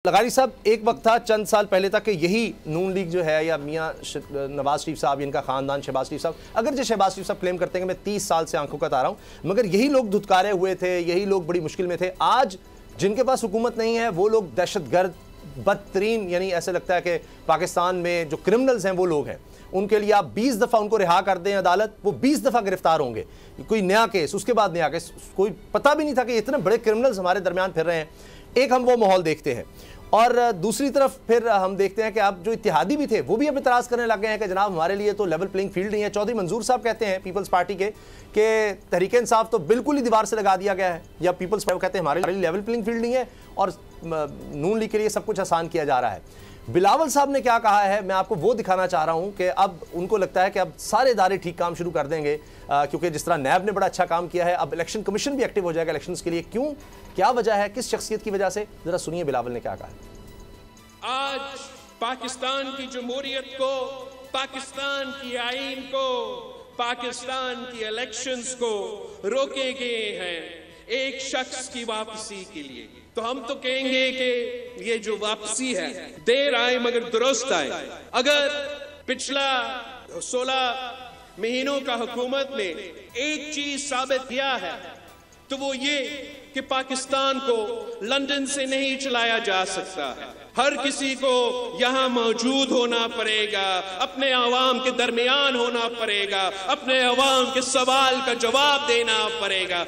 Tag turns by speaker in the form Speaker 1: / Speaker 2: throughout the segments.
Speaker 1: लगारी साहब, एक वक्त था चंद साल पहले तक कि यही नून लीग जो है या मियां नवाज शरीफ साहब, इनका खानदान, शहबाज शरीफ साहब, अगर जो शहबाज शरीफ साहब क्लेम करते हैं कि मैं 30 साल से आंखों का तारा हूं, मगर यही लोग धुतकारे हुए थे, यही लोग बड़ी मुश्किल में थे। आज जिनके पास हुकूमत नहीं है वो लोग दहशतगर्द, बदतरीन, यानी ऐसे लगता है कि पाकिस्तान में जो क्रिमिनल्स हैं वो लोग हैं। उनके लिए आप 20 दफ़ा उनको रिहा कर दें अदालत, वो 20 दफ़ा गिरफ्तार होंगे। कोई नया केस, उसके बाद नया केस, कोई पता भी नहीं था कि इतने बड़े क्रिमिनल्स हमारे दरमियान फिर रहे हैं। एक हम वो माहौल देखते हैं, और दूसरी तरफ फिर हम देखते हैं कि अब जो इत्तेहादी भी थे वो भी अब इतराज़ करने लग गए हैं कि जनाब हमारे लिए तो लेवल प्लेइंग फील्ड नहीं है। चौधरी मंजूर साहब कहते हैं पीपल्स पार्टी के कि तहरीक इंसाफ तो बिल्कुल ही दीवार से लगा दिया गया है, या पीपल्स पार्टी कहते हैं हमारे लिए लेवल प्लेइंग फील्ड नहीं है और नून लीग के लिए सब कुछ आसान किया जा रहा है। बिलावल साहब ने क्या कहा है, मैं आपको वो दिखाना चाह रहा हूं कि अब उनको लगता है कि अब सारे इदारे ठीक काम शुरू कर देंगे, क्योंकि जिस तरह नैब ने बड़ा अच्छा काम किया है, अब इलेक्शन कमीशन भी एक्टिव हो जाएगा इलेक्शंस के लिए। क्यों, क्या वजह है, किस शख्सियत की वजह से? जरा सुनिए बिलावल ने क्या कहा है।
Speaker 2: आज पाकिस्तान की जमहूरियत को, पाकिस्तान की आईन को, पाकिस्तान की इलेक्शंस को रोके गए हैं एक शख्स की वापसी के लिए। तो हम तो कहेंगे कि ये जो वापसी है देर आए मगर दुरुस्त आए। अगर पिछला 16 महीनों का हुकूमत ने एक चीज साबित किया है तो वो ये कि पाकिस्तान को लंदन से नहीं चलाया जा सकता है। हर किसी को यहाँ मौजूद होना पड़ेगा, अपने अवाम के दरमियान होना पड़ेगा, अपने अवाम के सवाल का जवाब देना पड़ेगा।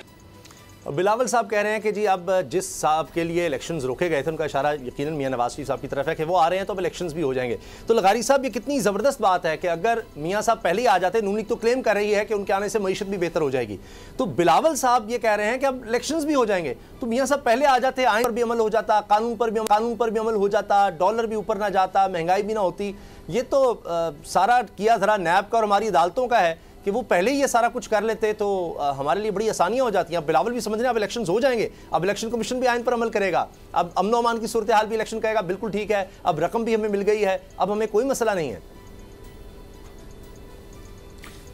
Speaker 1: बिलावल साहब कह रहे हैं कि जी अब जिस साहब के लिए इलेक्शंस रोके गए थे उनका इशारा यकीनन मियां नवाज शरीफ साहब की तरफ है कि वो आ रहे हैं तो अब इलेक्शंस भी हो जाएंगे। तो लगारी साहब, ये कितनी ज़बरदस्त बात है कि अगर मियां साहब पहले ही आ जाते, नून लीग तो क्लेम कर रही है कि उनके आने से मईशत भी बेहतर हो जाएगी, तो बिलावल साहब ये कह रहे हैं कि अब इलेक्शंस भी हो जाएंगे, तो मियां साहब पहले आ जाते, आइन पर भी अमल हो जाता, कानून पर भी अमल हो जाता, डॉलर भी ऊपर ना जाता, महंगाई भी ना होती। ये तो सारा किया धरा नैब का और हमारी अदालतों का है कि वो पहले ही ये सारा कुछ कर लेते तो हमारे लिए बड़ी आसानियां हो जाती हैं। अब बिलावल भी समझ रहे हैं अब इलेक्शंस हो जाएंगे, अब इलेक्शन कमीशन भी आइन पर अमल करेगा, अब अमन अमान की सूरत हाल भी इलेक्शन कहेगा बिल्कुल ठीक है, अब रकम भी हमें मिल गई है, अब हमें कोई मसला नहीं है।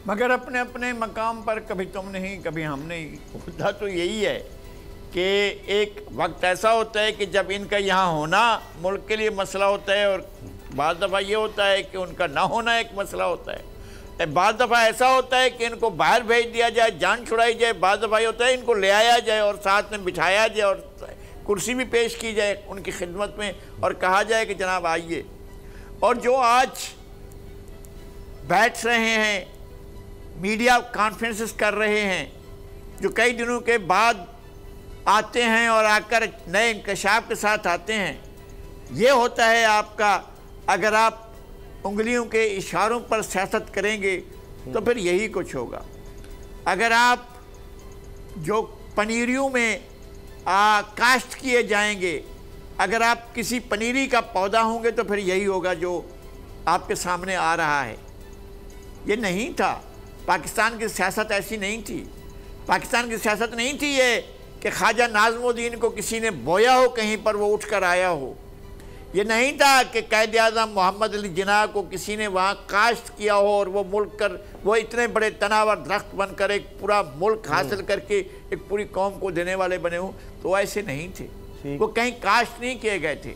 Speaker 3: मगर अपने अपने मकाम पर कभी तुम नहीं कभी हम नहीं। मुद्दा तो यही है कि एक वक्त ऐसा होता है कि जब इनका यहाँ होना मुल्क के लिए मसला होता है, और बाद दफ़ा ये होता है कि उनका ना होना एक मसला होता है। बाद दफ़ा ऐसा होता है कि इनको बाहर भेज दिया जाए, जान छुड़ाई जाए, बाद दफ़ा ये होता है इनको ले आया जाए और साथ में बिठाया जाए और कुर्सी भी पेश की जाए उनकी खिदमत में और कहा जाए कि जनाब आइए। और जो आज बैठ रहे हैं, मीडिया कॉन्फ्रेंसेस कर रहे हैं, जो कई दिनों के बाद आते हैं और आकर नए इंकशाफ के साथ आते हैं, ये होता है आपका। अगर आप उंगलियों के इशारों पर सियासत करेंगे तो फिर यही कुछ होगा। अगर आप जो पनीरियों में काश्त किए जाएंगे, अगर आप किसी पनीरी का पौधा होंगे तो फिर यही होगा जो आपके सामने आ रहा है। ये नहीं था, पाकिस्तान की सियासत ऐसी नहीं थी। पाकिस्तान की सियासत नहीं थी ये कि ख्वाजा नाज़मुद्दीन को किसी ने बोया हो कहीं पर वो उठ कर आया हो। ये नहीं था कि कायद-ए-आज़म मोहम्मद अली जिन्ना को किसी ने वहाँ काश्त किया हो और वो मुल्क कर वो इतने बड़े तनावर दरख्त बनकर एक पूरा मुल्क हासिल करके एक पूरी कौम को देने वाले बने हों। तो ऐसे नहीं थे, वो कहीं काश्त नहीं किए गए थे।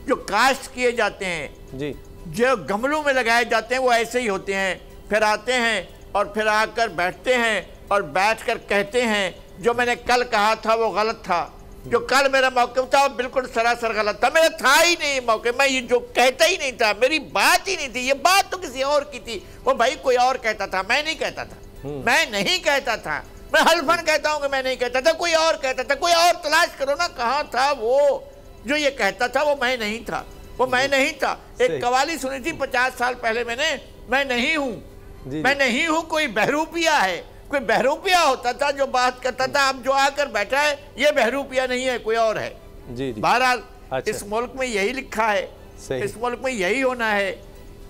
Speaker 3: जो काश्त किए जाते हैं जी, जो गमलों में लगाए जाते हैं, वो ऐसे ही होते हैं। फिर आते हैं और फिर आकर बैठते हैं और बैठ कर कहते हैं जो मैंने कल कहा था वो गलत था, जो कल मेरा मौक़िफ़ था वो बिल्कुल सरासर गलत था, मेरा था ही नहीं मौक़िफ़, मैं ये जो कहता ही नहीं था, मेरी बात ही नहीं थी, ये बात तो किसी और की थी। वो भाई कोई और कहता था, मैं नहीं कहता था, मैं नहीं कहता था, मैं हल्फन कहता हूँ कि मैं नहीं कहता था, कोई और कहता था। कोई और तलाश करो ना, कहाँ था वो जो ये कहता था? वो मैं नहीं था, वो मैं नहीं था। एक कवाली सुनी थी 50 साल पहले मैंने, मैं नहीं हूँ, मैं नहीं हूँ, कोई बहरूपिया है। कोई बहरूपिया होता था जो बात करता था, अब जो आकर बैठा है ये बहरूपिया नहीं है, कोई और है। बहरहाल इस मुल्क में यही लिखा है, इस मुल्क में यही होना है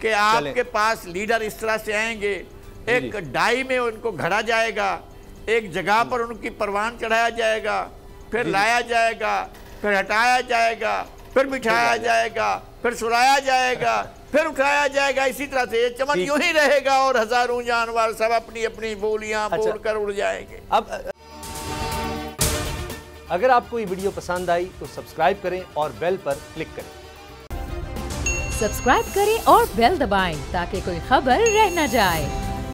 Speaker 3: कि आपके पास लीडर इस तरह से आएंगे, एक डाई में उनको घड़ा जाएगा, एक जगह पर उनकी परवान चढ़ाया जाएगा, फिर लाया जाएगा, फिर हटाया जाएगा, फिर बिठाया जाएगा, फिर सुलाया जाएगा, फिर उठाया जाएगा। इसी तरह से ये चमन यूं ही रहेगा और हजारों जानवर सब अपनी अपनी बोलियां बोलकर उड़ जाएंगे।
Speaker 1: अब अगर आपको ये वीडियो पसंद आई तो सब्सक्राइब करें और बेल पर क्लिक करें।
Speaker 4: सब्सक्राइब करें और बेल दबाएं ताकि कोई खबर रह न जाए।